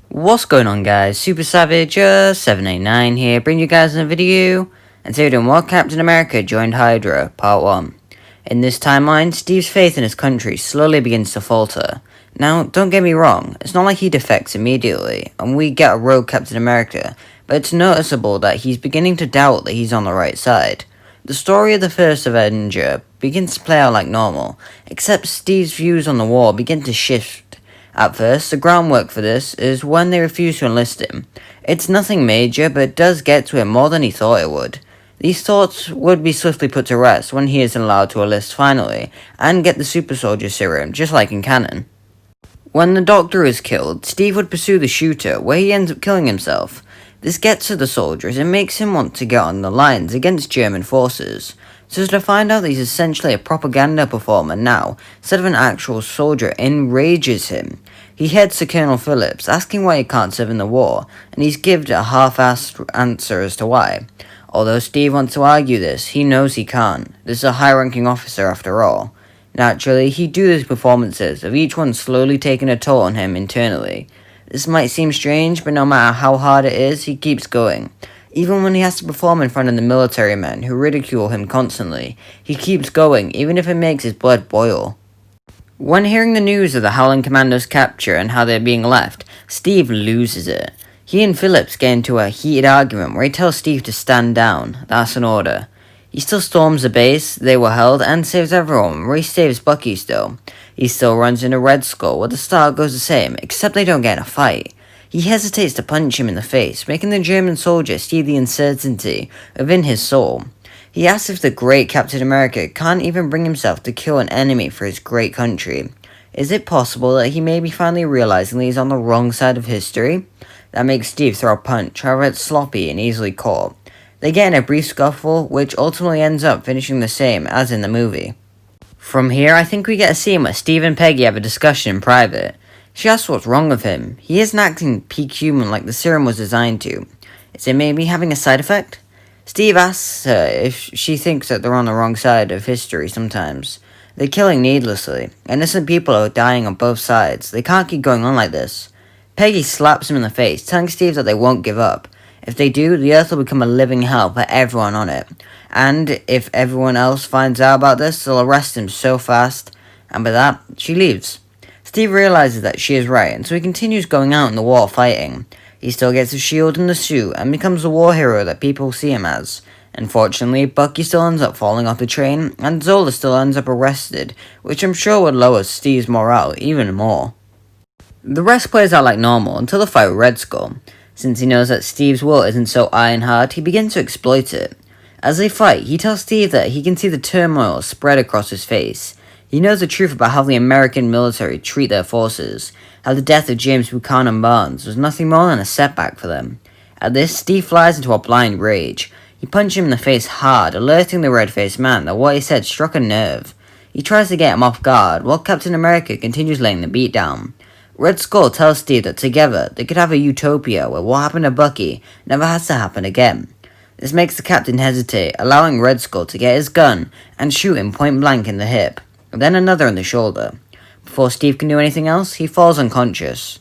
What's going on, guys? Super Savage 789 here, bringing you guys a video, and today we're doing what Captain America joined Hydra, part 1. In this timeline, Steve's faith in his country slowly begins to falter. Now, don't get me wrong, it's not like he defects immediately, and we get a rogue Captain America, but it's noticeable that he's beginning to doubt that he's on the right side. The story of the first Avenger begins to play out like normal, except Steve's views on the war begin to shift. At first, the groundwork for this is when they refuse to enlist him. It's nothing major, but it does get to him more than he thought it would. These thoughts would be swiftly put to rest when he is allowed to enlist finally, and get the super soldier serum, just like in canon. When the Doctor is killed, Steve would pursue the shooter, where he ends up killing himself. This gets to the soldiers and makes him want to get on the lines against German forces. So to find out that he's essentially a propaganda performer now, instead of an actual soldier, enrages him. He heads to Colonel Phillips, asking why he can't serve in the war, and he's given a half-assed answer as to why. Although Steve wants to argue this, he knows he can't. This is a high-ranking officer after all. Naturally, he'd do these performances, of each one slowly taking a toll on him internally. This might seem strange, but no matter how hard it is, he keeps going. Even when he has to perform in front of the military men who ridicule him constantly, he keeps going, even if it makes his blood boil. When hearing the news of the Howling Commandos' capture and how they're being left, Steve loses it. He and Phillips get into a heated argument where he tells Steve to stand down. That's an order. He still storms the base they were held and saves everyone, where he saves Bucky still. He still runs into Red Skull, where the start goes the same, except they don't get in a fight. He hesitates to punch him in the face, making the German soldier see the uncertainty within his soul. He asks if the great Captain America can't even bring himself to kill an enemy for his great country. Is it possible that he may be finally realizing that he's on the wrong side of history? That makes Steve throw a punch, however it's sloppy and easily caught. They get in a brief scuffle, which ultimately ends up finishing the same as in the movie. From here, I think we get a scene where Steve and Peggy have a discussion in private. She asks what's wrong with him. He isn't acting peak human like the serum was designed to. Is it maybe having a side effect? Steve asks her if she thinks that they're on the wrong side of history sometimes. They're killing needlessly. Innocent people are dying on both sides. They can't keep going on like this. Peggy slaps him in the face, telling Steve that they won't give up. If they do, the Earth will become a living hell for everyone on it. And if everyone else finds out about this, they'll arrest him so fast. And with that, she leaves. Steve realizes that she is right, and so he continues going out in the war fighting. He still gets his shield and the suit, and becomes the war hero that people see him as. Unfortunately, Bucky still ends up falling off the train, and Zola still ends up arrested, which I'm sure would lower Steve's morale even more. The rest plays out like normal until the fight with Red Skull. Since he knows that Steve's will isn't so iron hard, he begins to exploit it. As they fight, he tells Steve that he can see the turmoil spread across his face. He knows the truth about how the American military treat their forces, how the death of James Buchanan Barnes was nothing more than a setback for them. At this, Steve flies into a blind rage. He punches him in the face hard, alerting the red-faced man that what he said struck a nerve. He tries to get him off guard, while Captain America continues laying the beat down. Red Skull tells Steve that together they could have a utopia where what happened to Bucky never has to happen again. This makes the captain hesitate, allowing Red Skull to get his gun and shoot him point blank in the hip, then another in the shoulder. Before Steve can do anything else, he falls unconscious.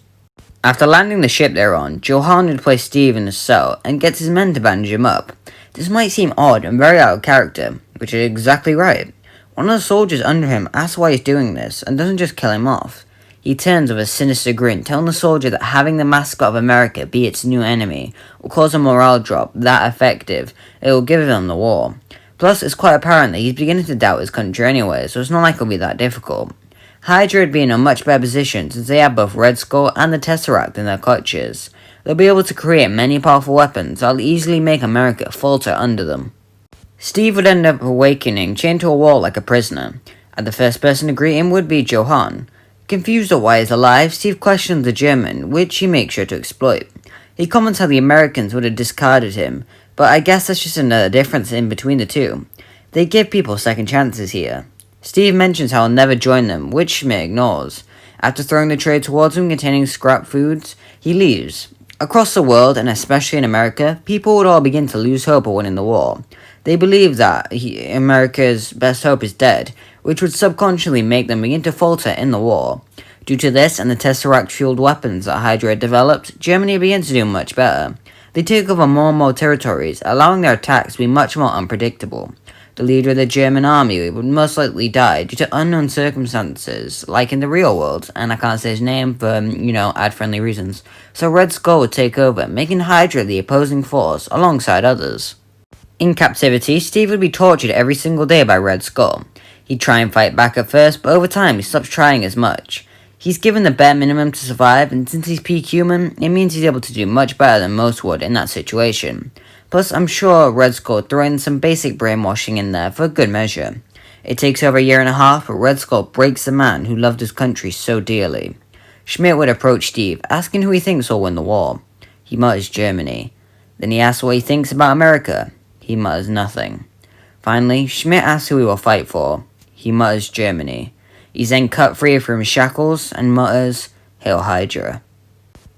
After landing the ship they're on, Johan would place Steve in his cell and gets his men to bandage him up. This might seem odd and very out of character, which is exactly right. One of the soldiers under him asks why he's doing this and doesn't just kill him off. He turns with a sinister grin, telling the soldier that having the mascot of America be its new enemy will cause a morale drop that effective it will give them the war. Plus, it's quite apparent that he's beginning to doubt his country anyway, so it's not like it'll be that difficult. Hydra would be in a much better position since they have both Red Skull and the Tesseract in their clutches. They'll be able to create many powerful weapons that'll easily make America falter under them. Steve would end up awakening, chained to a wall like a prisoner, and the first person to greet him would be Johan. Confused at why he's alive, Steve questions the German, which he makes sure to exploit. He comments how the Americans would have discarded him, but I guess that's just another difference in between the two. They give people second chances here. Steve mentions how he'll never join them, which Schmidt ignores. After throwing the tray towards him containing scrap foods, he leaves. Across the world, and especially in America, people would all begin to lose hope of winning the war. They believe that America's best hope is dead, which would subconsciously make them begin to falter in the war. Due to this and the Tesseract-fueled weapons that Hydra had developed, Germany began to do much better. They took over more and more territories, allowing their attacks to be much more unpredictable. The leader of the German army would most likely die due to unknown circumstances, like in the real world, and I can't say his name for, ad-friendly reasons. So Red Skull would take over, making Hydra the opposing force, alongside others. In captivity, Steve would be tortured every single day by Red Skull. He'd try and fight back at first, but over time he stops trying as much. He's given the bare minimum to survive, and since he's peak human, it means he's able to do much better than most would in that situation. Plus, I'm sure Red Skull would throw in some basic brainwashing in there for good measure. It takes over a year and a half, but Red Skull breaks the man who loved his country so dearly. Schmidt would approach Steve, asking who he thinks will win the war. He mutters Germany. Then he asks what he thinks about America. He mutters nothing. Finally, Schmidt asks who he will fight for. He mutters Germany. He's then cut free from his shackles and mutters, "Hail Hydra."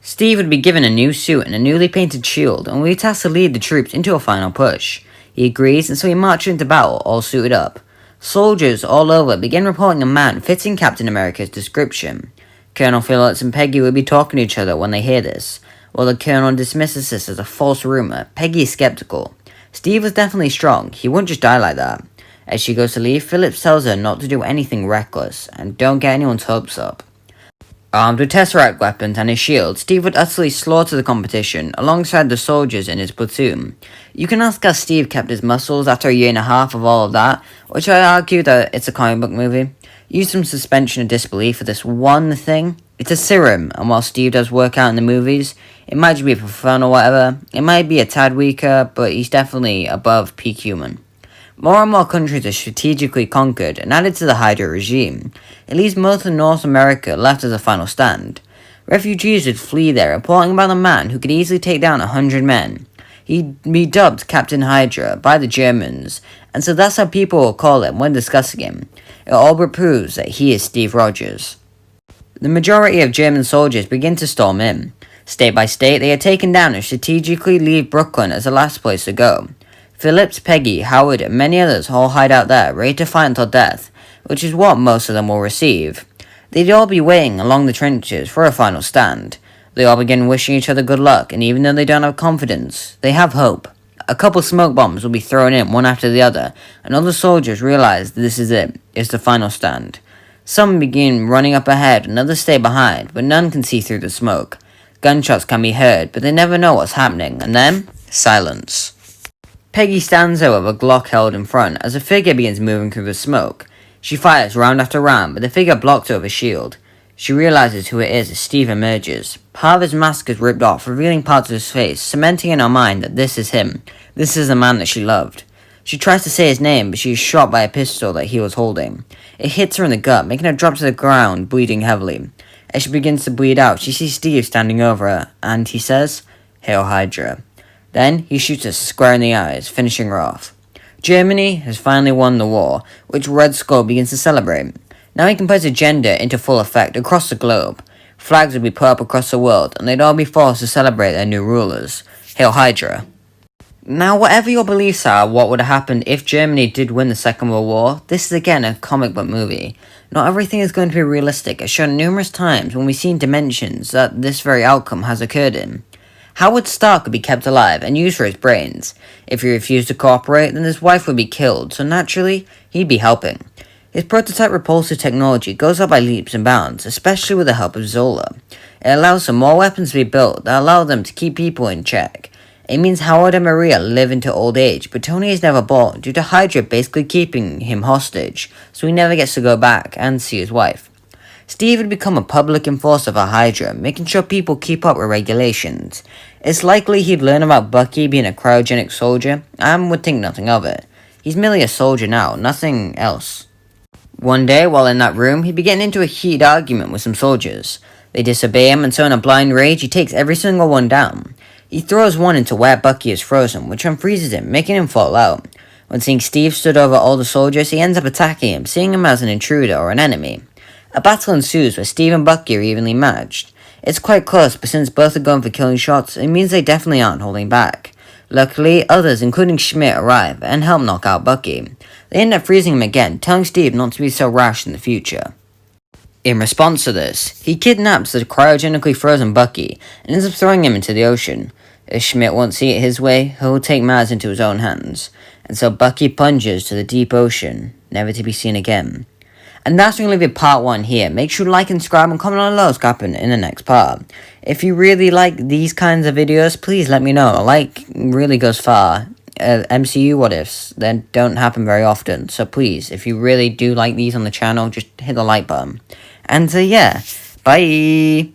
Steve would be given a new suit and a newly painted shield and would be tasked to lead the troops into a final push. He agrees, and so he marches into battle, all suited up. Soldiers all over begin reporting a man fitting Captain America's description. Colonel Phillips and Peggy would be talking to each other when they hear this. While the Colonel dismisses this as a false rumor, Peggy is skeptical. Steve was definitely strong, he wouldn't just die like that. As she goes to leave, Phillips tells her not to do anything reckless, and don't get anyone's hopes up. Armed with Tesseract weapons and his shield, Steve would utterly slaughter the competition, alongside the soldiers in his platoon. You can ask how Steve kept his muscles after a year and a half of all of that, which I argue that it's a comic book movie. Use some suspension of disbelief for this one thing. It's a serum, and while Steve does work out in the movies, it might just be for fun or whatever. It might be a tad weaker, but he's definitely above peak human. More and more countries are strategically conquered and added to the Hydra regime. It leaves most of North America left as a final stand. Refugees would flee there, reporting about a man who could easily take down 100 men. He'd be dubbed Captain Hydra by the Germans, and so that's how people will call him when discussing him. It all but proves that he is Steve Rogers. The majority of German soldiers begin to storm in. State by state, they are taken down and strategically leave Brooklyn as the last place to go. Phillips, Peggy, Howard, and many others all hide out there, ready to fight until death, which is what most of them will receive. They'd all be waiting along the trenches for a final stand. They all begin wishing each other good luck, and even though they don't have confidence, they have hope. A couple smoke bombs will be thrown in one after the other, and all the soldiers realize that this is it, it's the final stand. Some begin running up ahead, and others stay behind, but none can see through the smoke. Gunshots can be heard, but they never know what's happening, and then, silence. Peggy stands there with a Glock held in front as a figure begins moving through the smoke. She fires round after round, but the figure blocks her with a shield. She realizes who it is as Steve emerges. Part of his mask is ripped off, revealing parts of his face, cementing in her mind that this is him. This is the man that she loved. She tries to say his name, but she is shot by a pistol that he was holding. It hits her in the gut, making her drop to the ground, bleeding heavily. As she begins to bleed out, she sees Steve standing over her, and he says, "Hail Hydra." Then, he shoots her square in the eyes, finishing her off. Germany has finally won the war, which Red Skull begins to celebrate. Now he can put his agenda into full effect across the globe. Flags would be put up across the world, and they'd all be forced to celebrate their new rulers. Hail Hydra. Now, whatever your beliefs are, what would have happened if Germany did win the Second World War, this is again a comic book movie. Not everything is going to be realistic, as shown numerous times when we've seen dimensions that this very outcome has occurred in. Howard Stark would be kept alive and used for his brains. If he refused to cooperate, then his wife would be killed, so naturally, he'd be helping. His prototype repulsor technology goes up by leaps and bounds, especially with the help of Zola. It allows for more weapons to be built that allow them to keep people in check. It means Howard and Maria live into old age, but Tony is never born due to Hydra basically keeping him hostage, so he never gets to go back and see his wife. Steve would become a public enforcer for Hydra, making sure people keep up with regulations. It's likely he'd learn about Bucky being a cryogenic soldier, and would think nothing of it. He's merely a soldier now, nothing else. One day, while in that room, he'd be getting into a heated argument with some soldiers. They disobey him, and so in a blind rage, he takes every single one down. He throws one into where Bucky is frozen, which unfreezes him, making him fall out. When seeing Steve stood over all the soldiers, he ends up attacking him, seeing him as an intruder or an enemy. A battle ensues where Steve and Bucky are evenly matched. It's quite close, but since both are going for killing shots, it means they definitely aren't holding back. Luckily, others, including Schmidt, arrive and help knock out Bucky. They end up freezing him again, telling Steve not to be so rash in the future. In response to this, he kidnaps the cryogenically frozen Bucky and ends up throwing him into the ocean. If Schmidt won't see it his way, he'll take matters into his own hands, and so Bucky plunges to the deep ocean, never to be seen again. And that's going to leave it part 1 here. Make sure to like and subscribe and comment on what's happening in the next part. If you really like these kinds of videos, please let me know. A like really goes far. MCU what ifs, they don't happen very often. So please, if you really do like these on the channel, just hit the like button. And yeah, bye!